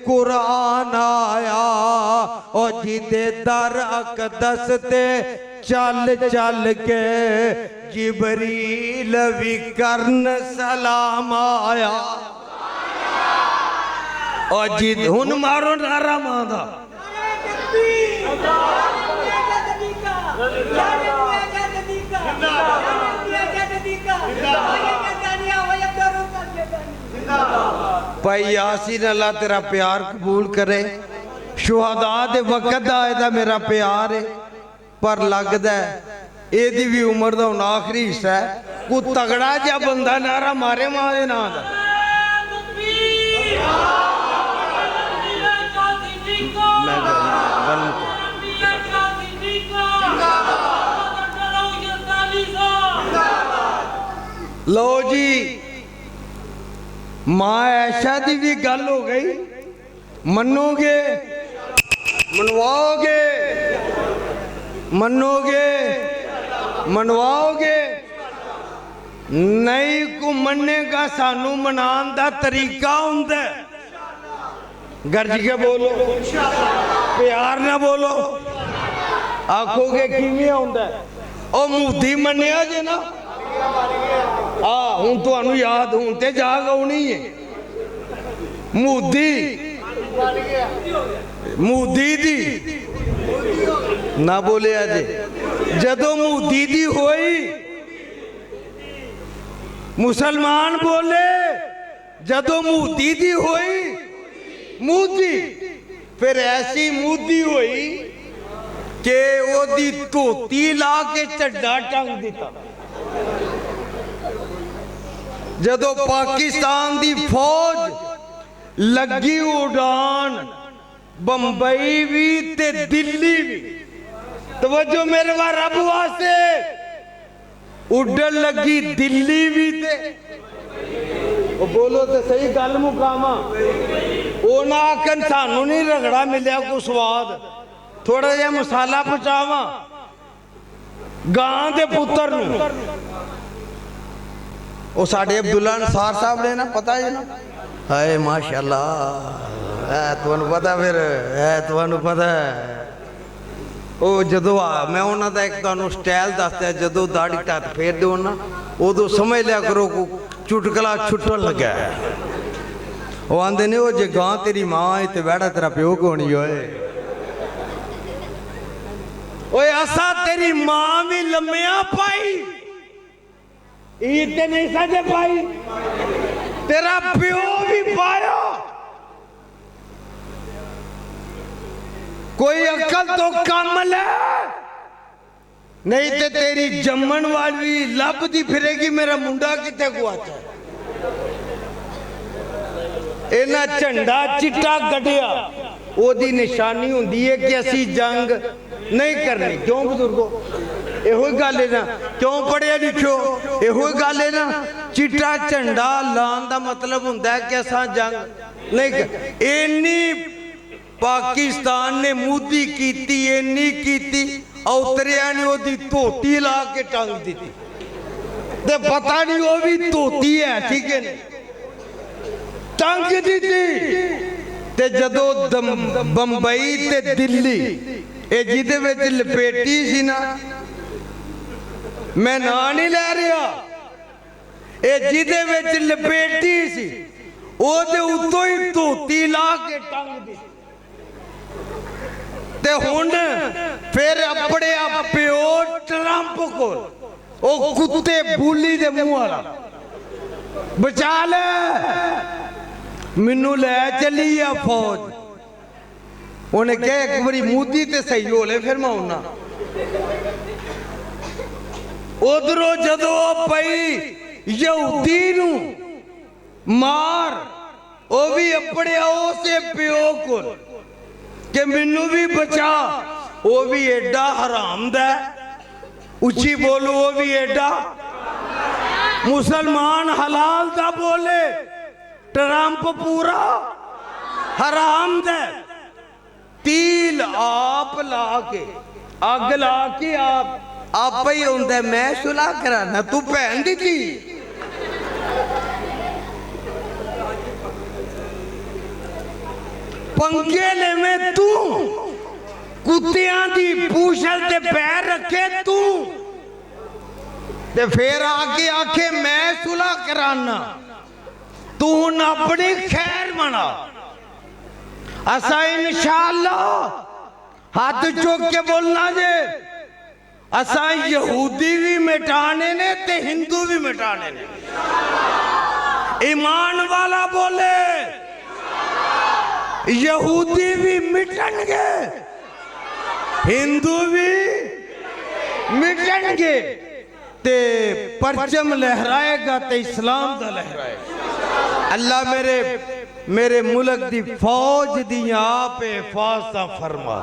कुरान आया। और जिदे दर अकदस ते चल चल के जिबरील भी करन सलाम आया। और जिद हुन मारो नारा मांदा भाई यासीन अल्लाह तेरा प्यार कबूल करे। शुहदा दे वक्त दा एदा मेरा प्यार है, पर लगदा है एदी भी उम्र दा हुण आखिरी हिस्सा है। को तगड़ा जा बंदा नारा मारे मां दे नां दा। लो जी मां ऐशा दी भी गल हो गई। मनोगे मनवाओगे मनोगे मनवाओगे नहीं को मनेगा सानू मनान दा तरीका हुंदा। गरज के बोलो, प्यार ना बोलो। आखोगे किवें हुंदा? ओ मुद्दी मन्निया जे ना। हुण तुहानू याद हुण ते जाग आउणी है। मुद्दी मुद्दी दी ना बोले अजे जदों मुद्दी दी होई मुसलमान बोले जदों मुद्दी दी होई मुद्दी फिर ऐसी मुद्दी होई कि ओदी धोती ला के झड्डा टंग दिता। जदों पाकिस्तान दी फौज लगी उड़ान बंबई भी ते दिल्ली भी तवज्जो मेरे वाह रब वास्ते उड़न लगी दिल्ली भी ते ओ बोलो तो सही गल मुकामा ओ ना आखन सानू नहीं रगड़ा मिलिया को स्वाद थोड़ा जिहा मसाला पचावा गां दे पुत्तर नूं ओ साडे अब्दुल्ला अंसार साहब ने ना पता है ना हाय माशाअल्लाह है तुहानू पता फिर है तुहानू पता है ओ जदों मैं उन्हां दा एक तुहानू स्टाइल दसदा जदों दाढ़ी टत फेर दो ना उदों समझ लिया करो को चुटकला छुट्टन लगा वो आंदे ने ओ जे गां तेरी मां है ते बैठा तेरा प्यो कोनी होए ओए असा तेरी मां भी लम्मिया पाई ईद ते नहीं सजे पाई तेरा प्यो भी पाया कोई अकल तो कम ले नहीं ते तेरी जम्मन वाली लभदी फिरेगी मेरा मुंडा किथे गुआचा इना झंडा चिट्टा गढ़िया ओदी निशानी हुंदी है कि असी जंग नहीं करनी क्यों बुजुर्गो एहो गल है ना क्यों पढ़िया लिखो एहो गल है ना चिट्टा झंडा लान दा मतलब हुंदा है कि असां जंग नहीं कर इन्नी पाकिस्तान ने मोदी कीती इन्नी कीती औतरिया ने ओदी धोती ला के टंग दी ते पता नहीं वो भी धोती है ठीक है टंग दी ते जदों बंबई ते दिल्ली ए जिदे विच लपेटी सी ना मैं ना नहीं लै रहा ए जिदे विच लपेटी सी ओदे उत्तों ही धोती ला के टंग दी ते हुण फिर अपने प्यो ट्रंप को ओ कुत्ते बुली दे मुंह वाला बचा ले मैनू लै चली आ फौज उन्हें कहा एक बारी मोदी ते सही हो ले फिर मैं आना उधरों जदों पई यहूदी नू मार ओ भी अपने उसे प्यो को कि मैनू भी बचा वो भी एडा हराम दा उची बोलो वो भी एडा मुसलमान हलाल दा बोले ट्रंप पूरा हराम दा तील आप ला के अग ला के आप ही होंदा मैं सुलह कराना तू भैन दी थी पंगे ले में तू कुत्तियां दी पूछल ते पैर रखे तू ते फिर आके आखे मैं सुलह कराना तू हुण अपनी खैर मना असा इंशाअल्लाह हाथ चुक के बोलना जे असा यहूदी भी मिटाने ने ते हिंदू भी मिटाने ने ईमान वाला बोले यहूदी भी मिटणगे हिंदू भी मिटणगे ते परचम लहराएगा ते इस्लाम दा लहराएगा अल्लाह मेरे मुल्क दी फौज दी आप हिफाजत फरमा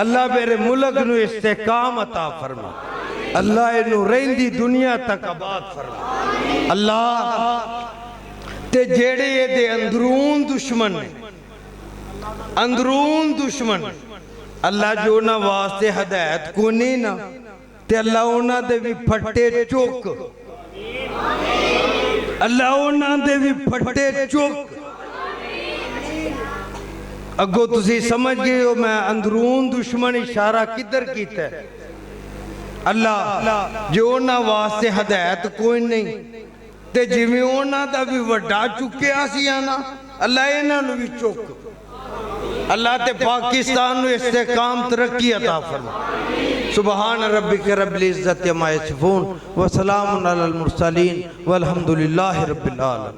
अल्लाह मेरे मुल्क नू इस्तेकाम अता फरमा अल्लाह इनू रहिंदी दुनिया तक आबाद फरमा अल्लाह ते जेड़े दे अंदरून दुश्मन ने अंदरून दुश्मन अल्लाह जो ना वास्ते हदायत को नहीं ना ते अल्लाह उन्हां दे भी फट्टे चुक अल्लाह उन्हां दे भी फट्टे चुक अगो तुसी समझ गए हो मैं अंदरून दुश्मन इशारा किधर कीता अल्लाह जो ना वास्ते हदायत कोई नहीं ते जिवें उन्हां दा भी वड्डा चुक्या सी आना अल्लाह इन्हां नूं भी चुक अल्लाह ते पाकिस्तान नूं इस्तेकाम तरक्की अता फरमा सुबहान रब्बिक रब्बिल इज्जति अम्मा यसिफून व सलामुन अलल मुरसलीन वल्हम्दुलिल्लाहि रब्बिल आलमीन।